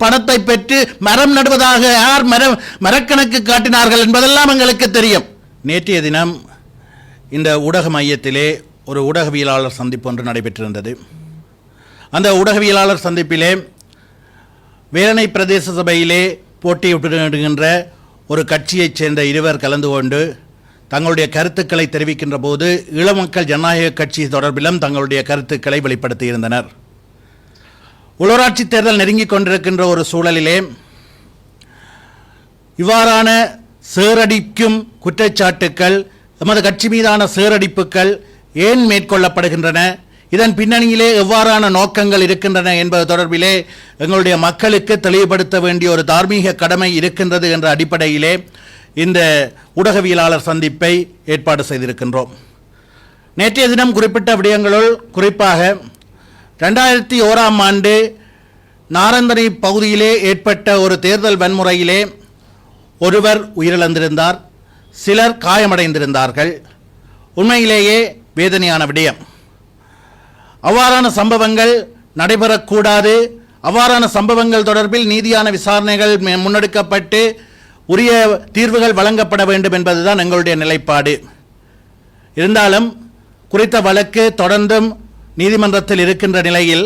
பணத்தை பெற்று மரம் நடுவதாக யார் மரக்கணக்கு காட்டினார்கள் என்பதெல்லாம் எங்களுக்கு தெரியும். நேற்றைய தினம் இந்த ஊடக மையத்திலே ஒரு ஊடகவியலாளர் சந்திப்பு ஒன்று நடைபெற்றிருந்தது. அந்த ஊடகவியலாளர் சந்திப்பிலே வேலணை பிரதேச சபையிலே போட்டியிடுகின்ற ஒரு கட்சியைச் சேர்ந்த இருவர் கலந்து கொண்டு தங்களுடைய கருத்துக்களை தெரிவிக்கின்ற போது ஈழமக்கள் ஜனநாயக கட்சி தொடர்பிலும் தங்களுடைய கருத்துக்களை வெளிப்படுத்தியிருந்தனர். உள்ளூராட்சி தேர்தல் நெருங்கிக் கொண்டிருக்கின்ற ஒரு சூழலிலே இவ்வாறான சேரடிக்கும் குற்றச்சாட்டுக்கள், எமது கட்சி மீதான சேரடிப்புகள் ஏன் மேற்கொள்ளப்படுகின்றன, இதன் பின்னணியிலே எவ்வாறான நோக்கங்கள் இருக்கின்றன என்பது தொடர்பிலே எங்களுடைய மக்களுக்கு தெளிவுபடுத்த வேண்டிய ஒரு தார்மீக கடமை இருக்கின்றது என்ற அடிப்படையிலே இந்த ஊடகவியலாளர் சந்திப்பை ஏற்பாடு செய்திருக்கின்றோம். நேற்றைய தினம் குறிப்பிட்ட விடயங்களுள் குறிப்பாக 2001ஆம் ஆண்டு நாரந்தனை பகுதியிலே ஏற்பட்ட ஒரு தேர்தல் வன்முறையிலே ஒருவர் உயிரிழந்திருந்தார், சிலர் காயமடைந்திருந்தார்கள். உண்மையிலேயே வேதனையான விடயம். அவ்வாறான சம்பவங்கள் நடைபெறக்கூடாது. அவ்வாறான சம்பவங்கள் தொடர்பில் நீதியான விசாரணைகள் முன்னெடுக்கப்பட்டு உரிய தீர்வுகள் வழங்கப்பட வேண்டும் என்பதுதான் எங்களுடைய நிலைப்பாடு. இருந்தாலும் குறித்த வழக்கு தொடர்ந்தும் நீதிமன்றத்தில் இருக்கின்ற நிலையில்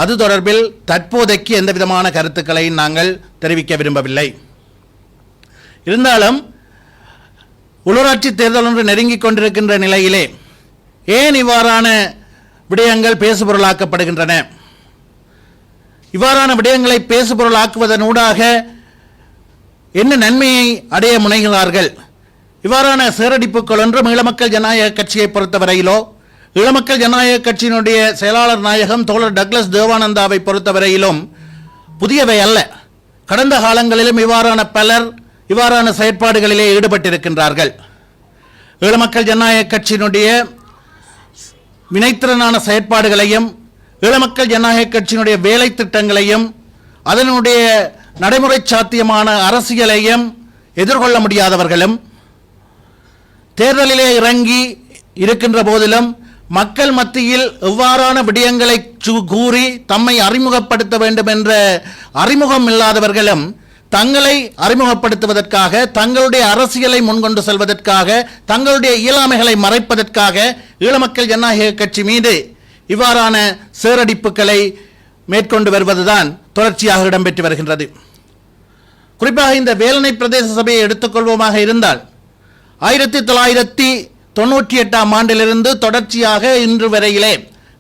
அது தொடர்பில் தற்போதைக்கு எந்த விதமான கருத்துக்களை நாங்கள் தெரிவிக்க விரும்பவில்லை. இருந்தாலும் உள்ளூராட்சி தேர்தல் ஒன்று நெருங்கிக் கொண்டிருக்கின்ற நிலையிலே ஏன் இவ்வாறான விடயங்கள் பேசுபொருளாக்கப்படுகின்றன? இவ்வாறான விடயங்களை பேசுபொருளாக்குவதனூடாக என்ன நன்மையை அடைய முனைகிறார்கள்? இவ்வாறான சேரடிப்புகள் ஒன்றும் ஈழமக்கள் ஜனநாயக கட்சியை பொறுத்தவரையிலோ, ஈழமக்கள் ஜனநாயக கட்சியினுடைய செயலாளர் நாயகம் தோழர் டக்ளஸ் தேவானந்தாவை பொறுத்தவரையிலும் புதியவை அல்ல. கடந்த காலங்களிலும் இவ்வாறான பலர் இவ்வாறான செயற்பாடுகளிலே ஈடுபட்டிருக்கின்றார்கள். ஈழமக்கள் ஜனநாயக கட்சியினுடைய வினைத்திறனான செயற்பாடுகளையும் ஈழமக்கள் ஜனநாயக கட்சியினுடைய வேலை திட்டங்களையும் அதனுடைய நடைமுறை சாத்தியமான அரசியலையும் எதிர்கொள்ள முடியாதவர்களும் தேர்தலிலே இறங்கி இருக்கின்ற போதிலும் மக்கள் மத்தியில் எவ்வாறான விடயங்களை கூறி தம்மை அறிமுகப்படுத்த வேண்டும் என்ற அறிமுகம் இல்லாதவர்களும் தங்களை அறிமுகப்படுத்துவதற்காக, தங்களுடைய அரசியலை முன்கொண்டு செல்வதற்காக, தங்களுடைய இயலாமைகளை மறைப்பதற்காக ஈழமக்கள் ஜனநாயக கட்சி மீது இவ்வாறான சேரடிப்புகளை மேற்கொண்டு வருவதுதான் தொடர்ச்சியாக இடம்பெற்று வருகின்றது. குறிப்பாக இந்த வேலணை பிரதேச சபையை எடுத்துக்கொள்வோமாக இருந்தால் 1998ஆம் ஆண்டிலிருந்து தொடர்ச்சியாக இன்று வரையிலே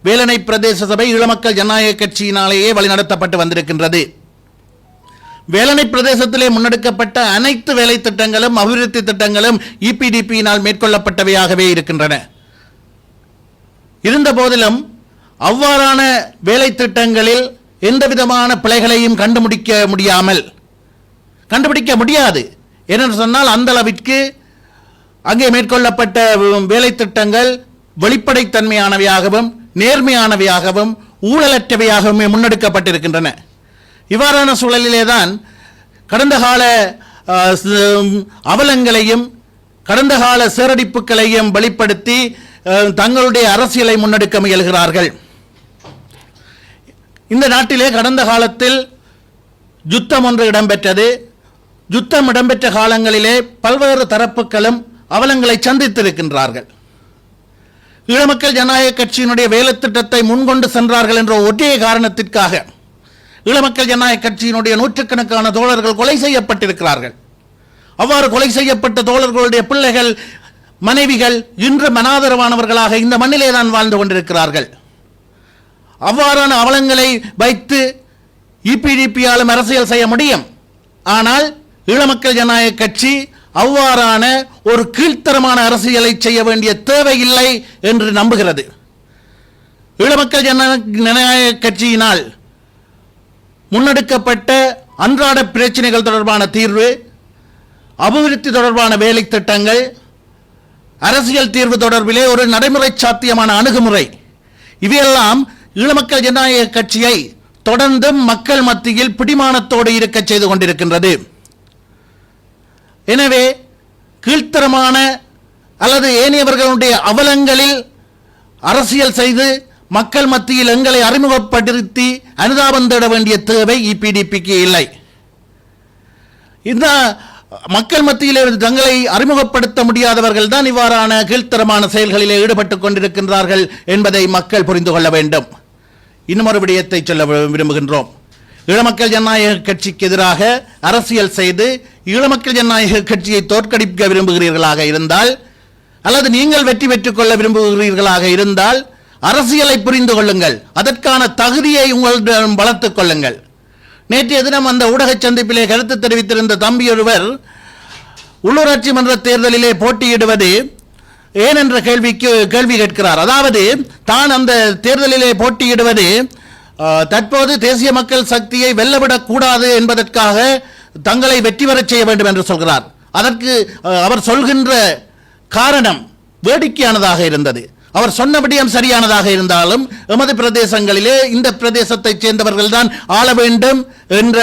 வேலணை பிரதேச சபை ஈழமக்கள் ஜனநாயக கட்சியினாலேயே வழிநடத்தப்பட்டு வந்திருக்கின்றது. வேலணை பிரதேசத்திலே முன்னெடுக்கப்பட்ட அனைத்து வேலை திட்டங்களும் அபிவிருத்தி திட்டங்களும் இபிடிபியினால் மேற்கொள்ளப்பட்டவையாகவே இருக்கின்றன. இருந்த போதிலும் அவ்வாறான வேலை திட்டங்களில் எந்த விதமான பிழைகளையும் கண்டுபிடிக்க முடியாது. ஏனென்று சொன்னால் அந்த அளவிற்கு அங்கே மேற்கொள்ளப்பட்ட வேலை திட்டங்கள் வெளிப்படைத்தன்மையானவையாகவும் நேர்மையானவையாகவும் ஊழலற்றவையாகவும் முன்னெடுக்கப்பட்டிருக்கின்றன. இவ்வாறான சூழலிலேதான் கடந்த கால அவலங்களையும் கடந்த கால சேரடிப்புகளையும் வெளிப்படுத்தி தங்களுடைய அரசியலை முன்னெடுக்க முயல்கிறார்கள். இந்த நாட்டிலே கடந்த காலத்தில் யுத்தம் ஒன்று இடம்பெற்றது. யுத்தம் இடம்பெற்ற காலங்களிலே பல்வேறு தரப்புகளும் அவலங்களை சந்தித்திருக்கின்றார்கள். ஈழமக்கள் ஜனநாயக கட்சியினுடைய வேலை திட்டத்தை முன்கொண்டு சென்றார்கள் என்ற ஒரே காரணத்திற்காக ஈழமக்கள் ஜனநாயக கட்சியினுடைய நூற்றுக்கணக்கான தோழர்கள் கொலை செய்யப்பட்டிருக்கிறார்கள். அவ்வாறு கொலை செய்யப்பட்ட தோழர்களுடைய பிள்ளைகள், மனைவிகள் இன்று அனாதரவானவர்களாக இந்த மண்ணிலே தான் வாழ்ந்து கொண்டிருக்கிறார்கள். அவ்வாறான அவலங்களை வைத்து இபிடிபியாலும் அரசியல் செய்ய முடியும். ஆனால் ஈழமக்கள் ஜனநாயக கட்சி அவ்வாறான ஒரு கீழ்த்தரமான அரசியலை செய்ய வேண்டிய தேவையில்லை என்று நம்புகிறது. ஈழமக்கள் ஜனநாயக கட்சியினால் முன்னெடுக்கப்பட்ட அன்றாட பிரச்சனைகள் தொடர்பான தீர்வு, அபிவிருத்தி தொடர்பான வேலை திட்டங்கள், அரசியல் தீர்வு தொடர்பிலே ஒரு நடைமுறை சாத்தியமான அணுகுமுறை, இவையெல்லாம் ஈழமக்கள் ஜனநாயக கட்சியை தொடர்ந்தும் மக்கள் மத்தியில் பிடிமானத்தோடு இருக்க செய்து கொண்டிருக்கின்றது. எனவே கீழ்த்தரமான அல்லது ஏனையவர்களுடைய அவலங்களில் அரசியல் செய்து மக்கள் மத்தியில் எங்களை அறிமுகப்படுத்தி அனுதாபம் தேட வேண்டிய தேவை இபிடிபிக்கு இல்லை. இந்த மக்கள் மத்தியிலே தங்களை அறிமுகப்படுத்த முடியாதவர்கள் தான் இவ்வாறான கீழ்த்தரமான செயல்களிலே ஈடுபட்டுக் கொண்டிருக்கின்றார்கள் என்பதை மக்கள் புரிந்து கொள்ள வேண்டும். இன்னும் ஒரு விடயத்தை சொல்ல விரும்புகின்றோம். ஈழமக்கள் ஜனநாயக கட்சிக்கு எதிராக அரசியல் செய்து ஈழமக்கள் ஜனநாயக கட்சியை தோற்கடிக்க விரும்புகிறீர்களாக இருந்தால் அல்லது நீங்கள் வெற்றி பெற்றுக் கொள்ள விரும்புகிறீர்களாக இருந்தால் அரசியலை புரிந்து கொள்ளுங்கள், அதற்கான தகுதியை உங்களிடம் வளர்த்துக் கொள்ளுங்கள். நேற்றைய தினம் அந்த ஊடக சந்திப்பிலே கருத்து தெரிவித்திருந்த தம்பி ஒருவர் உள்ளூராட்சி மன்ற தேர்தலிலே போட்டியிடுவது ஏன் என்ற கேள்வி கேட்கிறார். அதாவது தான் அந்த தேர்தலிலே போட்டியிடுவது தற்போது தேசிய மக்கள் சக்தியை வெல்லவிடக் கூடாது என்பதற்காக தங்களை வெற்றி பெறச் செய்ய வேண்டும் என்று சொல்கிறார். அதற்கு அவர் சொல்கின்ற காரணம் வேடிக்கையானதாக இருந்தது. அவர் சொன்ன விடயம் சரியானதாக இருந்தாலும் எமது பிரதேசங்களிலே இந்த பிரதேசத்தைச் சேர்ந்தவர்கள் தான் ஆள வேண்டும் என்ற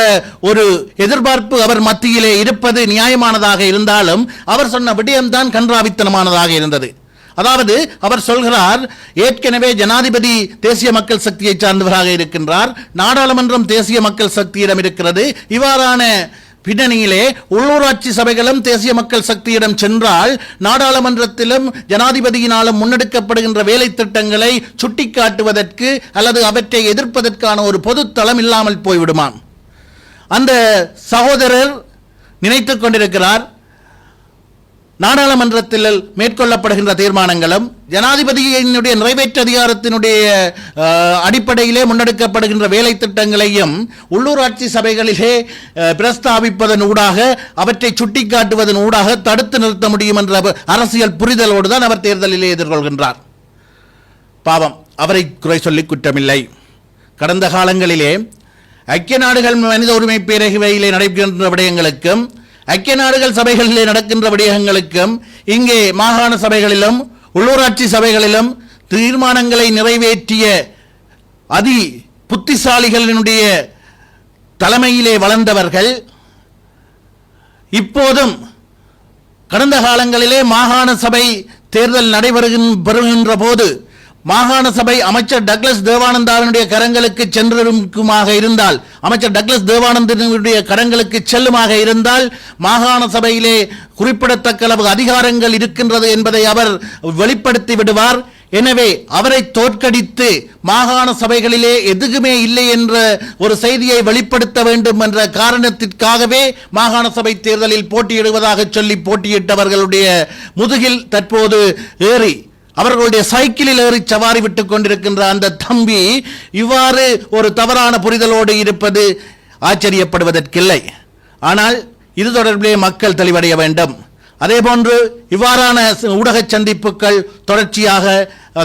ஒரு எதிர்பார்ப்பு அவர் மத்தியிலே இருப்பது நியாயமானதாக இருந்தாலும் அவர் சொன்ன விடயம்தான் கன்றாவித்தனமானதாக இருந்தது. அதாவது அவர் சொல்கிறார், ஏற்கனவே ஜனாதிபதி தேசிய மக்கள் சக்தியை சார்ந்தவராக இருக்கின்றார், நாடாளுமன்றம் தேசிய மக்கள் சக்தியிடம் இருக்கிறது. இவ்வாறான பின்னணியிலே உள்ளூராட்சி சபைகளும் தேசிய மக்கள் சக்தியிடம் சென்றால் நாடாளுமன்றத்திலும் ஜனாதிபதியினாலும் முன்னெடுக்கப்படுகின்ற வேலை திட்டங்களை சுட்டிக்காட்டுவதற்கு அல்லது அவற்றை எதிர்ப்பதற்கான ஒரு பொது தளம் இல்லாமல் போய்விடுமாம். அந்த சகோதரர் நினைத்துக் கொண்டிருக்கிறார், நாடாளுமன்றத்தில் மேற்கொள்ளப்படுகின்ற தீர்மானங்களும் ஜனாதிபதியினுடைய நிறைவேற்று அதிகாரத்தினுடைய அடிப்படையிலே முன்னெடுக்கப்படுகின்ற வேலை திட்டங்களையும் உள்ளூராட்சி சபைகளிலே பிரஸ்தாபிப்பதன் ஊடாக அவற்றை சுட்டிக்காட்டுவதன் ஊடாக தடுத்து நிறுத்த முடியும் என்ற அரசியல் புரிதலோடு தான் அவர் தேர்தலிலே எதிர்கொள்கின்றார். பாவம், அவரை குறை சொல்லி குற்றமில்லை. கடந்த காலங்களிலே ஐக்கிய நாடுகள் மனித உரிமை பேரவையிலே நடைபெறுகின்ற விடயங்களுக்கும் ஐக்கிய நாடுகள் சபைகளிலே நடக்கின்ற விடயங்களுக்கும் இங்கே மாகாண சபைகளிலும் உள்ளூராட்சி சபைகளிலும் தீர்மானங்களை நிறைவேற்றிய அதி புத்திசாலிகளினுடைய தலைமையிலே வளர்ந்தவர்கள் இப்போதும் கடந்த காலங்களிலே மாகாண சபை தேர்தல் நடைபெறுகின்ற போது மாகாண சபை அமைச்சர் டக்ளஸ் தேவானந்தாவினுடைய கரங்களுக்கு சென்றுமாக இருந்தால், அமைச்சர் டக்ளஸ் தேவானந்தனுடைய கரங்களுக்கு செல்லுமாக இருந்தால் மாகாண சபையிலே குறிப்பிடத்தக்க அளவு அதிகாரங்கள் இருக்கின்றது என்பதை அவர் வெளிப்படுத்தி விடுவார். எனவே அவரை தோற்கடித்து மாகாண சபைகளிலே எதுவுமே இல்லை என்ற ஒரு செய்தியை வெளிப்படுத்த வேண்டும் என்ற காரணத்திற்காகவே மாகாண சபை தேர்தலில் போட்டியிடுவதாக சொல்லி போட்டியிட்டவர்களுடைய முதுகில் தற்போது ஏறி அவர்களுடைய சைக்கிளில் ஏறி சவாரி விட்டுக் கொண்டிருக்கின்ற அந்த தம்பி இவ்வாறு ஒரு தவறான புரிதலோடு இருப்பது ஆச்சரியப்படுவதற்கில்லை. ஆனால் இது தொடர்பிலே மக்கள் தெளிவடைய வேண்டும். அதேபோன்று இவ்வாறான ஊடக சந்திப்புகள் தொடர்ச்சியாக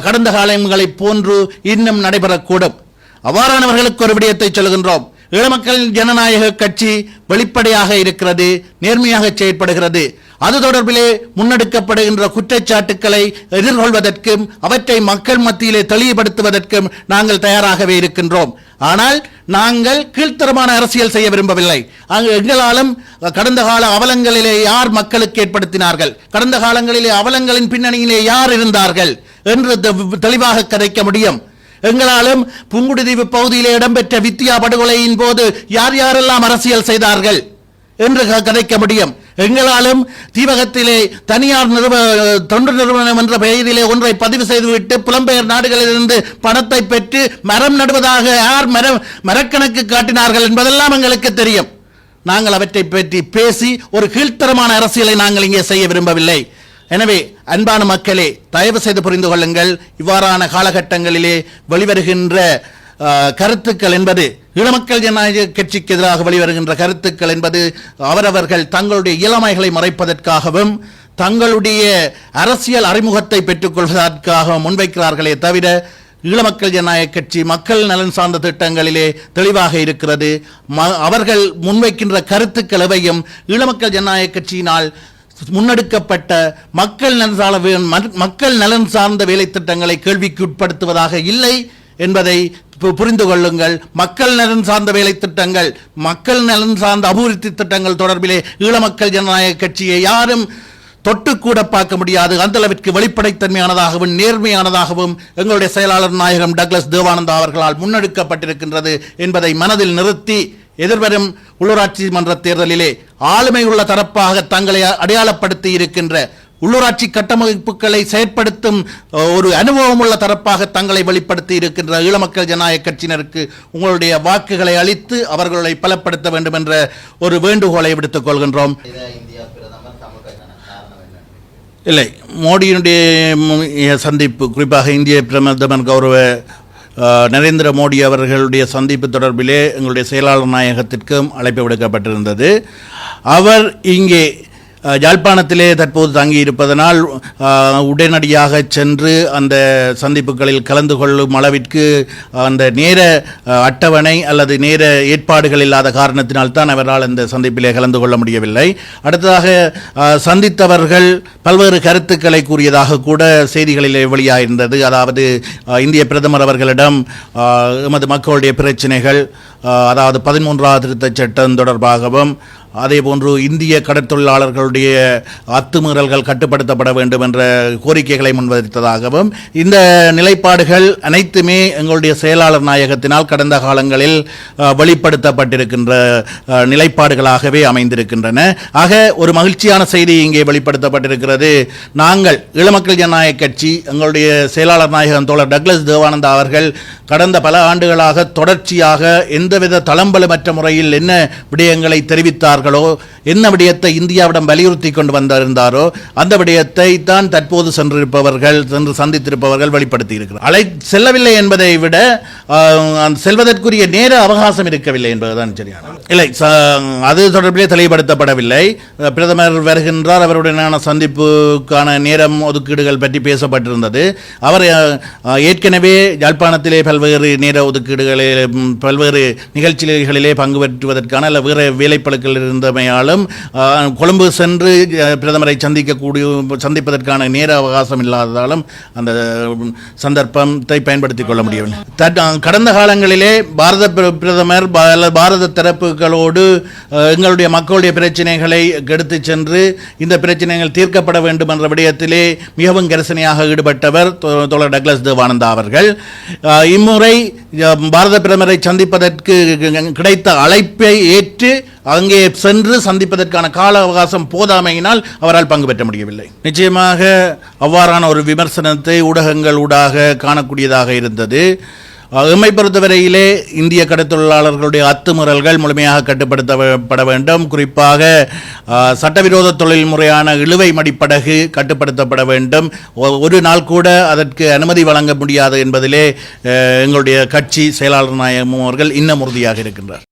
கடந்த காலங்களைப் போன்று இன்னும் நடைபெறக்கூடும். அவ்வாறானவர்களுக்கு ஒரு விடயத்தை சொல்கின்றோம். ஈழமக்கள் ஜனநாயக கட்சி வெளிப்படையாக இருக்கிறது, நேர்மையாக செயற்படுகிறது. அது தொடர்பிலே முன்னெடுக்கப்படுகின்ற குற்றச்சாட்டுக்களை எதிர்கொள்வதற்கும் அவற்றை மக்கள் மத்தியிலே தெளிவுபடுத்துவதற்கும் நாங்கள் தயாராகவே இருக்கின்றோம். ஆனால் நாங்கள் கீழ்த்தரமான அரசியல் செய்ய விரும்பவில்லை. எங்களாலும் கடந்த கால அவலங்களிலே யார் மக்களுக்கு ஏற்படுத்தினார்கள், கடந்த காலங்களிலே அவலங்களின் பின்னணியிலே யார் இருந்தார்கள் என்று தெளிவாக கதைக்க முடியும். எங்களாலும் புங்குடுதீவு பகுதியிலே இடம்பெற்ற வித்தியா படுகொலையின் போது யார் யாரெல்லாம் அரசியல் செய்தார்கள் என்று கதைக்க முடியும். எங்களாலும் தீவகத்திலே தனியார் தொண்டு நிறுவனம் என்ற பெயரிலே ஒன்றை பதிவு செய்துவிட்டு புலம்பெயர் நாடுகளிலிருந்து பணத்தை பெற்று மரம் நடுவதாக யார் மரக்கணக்கு காட்டினார்கள் என்பதெல்லாம் எங்களுக்கு தெரியும். நாங்கள் அவற்றை பற்றி பேசி ஒரு கீழ்த்தரமான அரசியலை நாங்கள் இங்கே செய்ய விரும்பவில்லை. எனவே அன்பான மக்களே, தயவு செய்து புரிந்து கொள்ளுங்கள். இவ்வாறான காலகட்டங்களிலே வெளிவருகின்ற கருத்துக்கள் என்பது ஈழமக்கள் ஜனநாயக கட்சிக்கு எதிராக வெளிவருகின்ற கருத்துக்கள் என்பது அவரவர்கள் தங்களுடைய இளமைகளை மறைப்பதற்காகவும் தங்களுடைய அரசியல் அறிமுகத்தை பெற்றுக் கொள்வதற்காக முன்வைக்கிறார்களே தவிர ஈழமக்கள் ஜனநாயக கட்சி மக்கள் நலன் சார்ந்த திட்டங்களிலே தெளிவாக இருக்கிறது. அவர்கள் முன்வைக்கின்ற கருத்துக்கள் எவையும் ஈழமக்கள் ஜனநாயக கட்சியினால் முன்னெடுக்கப்பட்ட மக்கள் நலன் சார்ந்த வேலை திட்டங்களை கேள்விக்கு உட்படுத்துவதாக இல்லை என்பதை புரிந்து கொள்ளுங்கள். மக்கள் நலன் சார்ந்த வேலை திட்டங்கள், மக்கள் நலன் சார்ந்த அபிவிருத்தி திட்டங்கள் தொடர்பிலே ஈழ மக்கள் ஜனநாயக கட்சியை யாரும் தொட்டு கூட பார்க்க முடியாது. அந்த அளவிற்கு வெளிப்படைத்தன்மையானதாகவும் நேர்மையானதாகவும் எங்களுடைய செயலாளர் நாயகம் டக்ளஸ் தேவானந்தா அவர்களால் முன்னெடுக்கப்பட்டிருக்கின்றது என்பதை மனதில் நிறுத்தி எதிர்வரும் உள்ளூராட்சி மன்ற தேர்தலிலே ஆளுமை உள்ள தரப்பாக தங்களை அடையாளப்படுத்தி இருக்கின்ற உள்ளூராட்சி கட்டமைப்புகளை செயற்படுத்தும் ஒரு அனுபவம் உள்ள தரப்பாக தங்களை வெளிப்படுத்தி இருக்கின்ற ஈழ மக்கள் ஜனநாயக கட்சியினருக்கு உங்களுடைய வாக்குகளை அளித்து அவர்களை பலப்படுத்த வேண்டும் என்ற ஒரு வேண்டுகோளை விடுத்துக் கொள்கின்றோம். இல்லை, மோடியினுடைய சந்திப்பு, குறிப்பாக இந்திய பிரதமர் கௌரவ நரேந்திர மோடி அவர்களுடைய சந்திப்பு தொடர்பிலே எங்களுடைய செயலாளர் நாயகத்திற்கும் அழைப்பு விடுக்கப்பட்டிருந்தது. அவர் இங்கே யாழ்ப்பாணத்திலே தற்போது தங்கியிருப்பதனால் உடனடியாக சென்று அந்த சந்திப்புகளில் கலந்து கொள்ளும் அளவிற்கு அந்த நேர அட்டவணை அல்லது நேர ஏற்பாடுகள் இல்லாத காரணத்தினால்தான் அவரால் அந்த சந்திப்பிலே கலந்து கொள்ள முடியவில்லை. அடுத்ததாக சந்தித்தவர்கள் பல்வேறு கருத்துக்களை கூறியதாக கூட செய்திகளிலே வெளியாகிருந்தது. அதாவது இந்திய பிரதமர் அவர்களிடம் எமது மக்களுடைய பிரச்சனைகள், அதாவது 13வது திருத்தச் சட்டம் தொடர்பாகவும், அதேபோன்று இந்திய கடற்தொழிலாளர்களுடைய அத்துமீறல்கள் கட்டுப்படுத்தப்பட வேண்டும் என்ற கோரிக்கைகளை முன்வைத்ததாகவும், இந்த நிலைப்பாடுகள் அனைத்துமே எங்களுடைய செயலாளர் நாயகத்தினால் கடந்த காலங்களில் வெளிப்படுத்தப்பட்டிருக்கின்ற நிலைப்பாடுகளாகவே அமைந்திருக்கின்றன. ஆக ஒரு மகிழ்ச்சியான செய்தி இங்கே வெளிப்படுத்தப்பட்டிருக்கிறது. நாங்கள் ஈழ மக்கள் ஜனநாயக கட்சி, எங்களுடைய செயலாளர் நாயகம் தோழர் டக்ளஸ் தேவானந்தா அவர்கள் கடந்த பல ஆண்டுகளாக தொடர்ச்சியாக எந்தவித தளம்பலமற்ற முறையில் என்ன விடயங்களை தெரிவித்தார்களோ, என்ன விடயத்தை இந்தியாவிடம் வலியுறுத்தி கொண்டு வந்திருந்தாரோ அந்த விடயத்தை தான் தற்போது சென்று சந்தித்திருப்பவர்கள் வெளிப்படுத்தி இருக்கிறார். செல்லவில்லை என்பதை விட செல்வதற்குரிய நேர அவகாசம் இருக்கவில்லை என்பதுதான் சரியான. இல்லை, அது தொடர்பிலே தெளிவுபடுத்தப்படவில்லை. பிரதமர் வருகின்றார், அவருடனான சந்திப்புக்கான நேரம் ஒதுக்கீடுகள் பற்றி பேசப்பட்டிருந்தது. அவர் ஏற்கனவே யாழ்ப்பாணத்திலே பல்வேறு நேர ஒதுக்கீடுகளில் பல்வேறு நிகழ்ச்சிகளிலே பங்கு பெற்றுவதற்கான அல்ல வேறு வேலைப்பழுக்கள் இருந்தமையாலும் கொழும்பு சென்று பிரதமரை சந்திப்பதற்கான நேர அவகாசம் இல்லாததாலும் அந்த சந்தர்ப்பத்தை பயன்படுத்திக் கொள்ள முடியவில்லை. கடந்த காலங்களிலே பாரத பிரதமர் பாரத தரப்புகளோடு எங்களுடைய மக்களுடைய பிரச்சனைகளை எடுத்து சென்று இந்த பிரச்சனைகள் தீர்க்கப்பட வேண்டும் என்ற விடயத்திலே மிகவும் கரிசனையாக ஈடுபட்டவர் தோழர் டக்ளஸ் தேவானந்தா அவர்கள். இம்முறை பாரத பிரதமரை சந்திப்பதற்கு கிடைத்த அழைப்பை ஏற்று அங்கே சென்று சந்திப்பதற்கான கால அவகாசம் போதாமையினால் அவரால் பங்கு பெற்ற முடியவில்லை. நிச்சயமாக அவ்வாறான ஒரு விமர்சனத்தை ஊடகங்கள் ஊடாக காணக்கூடியதாக இருந்தது. எம்மை பொறுத்தவரையிலே இந்திய கடற்தொழிலாளர்களுடைய அத்துமீறல்கள் முழுமையாக கட்டுப்படுத்தப்பட வேண்டும். குறிப்பாக சட்டவிரோத தொழில் முறையான இழுவை மடிப்படகு கட்டுப்படுத்தப்பட வேண்டும். ஒரு நாள் கூட அதற்கு அனுமதி வழங்க முடியாது என்பதிலே எங்களுடைய கட்சி செயலாளர் நாயகம் அவர்கள் இன்னும் உறுதியாக இருக்கின்றார்.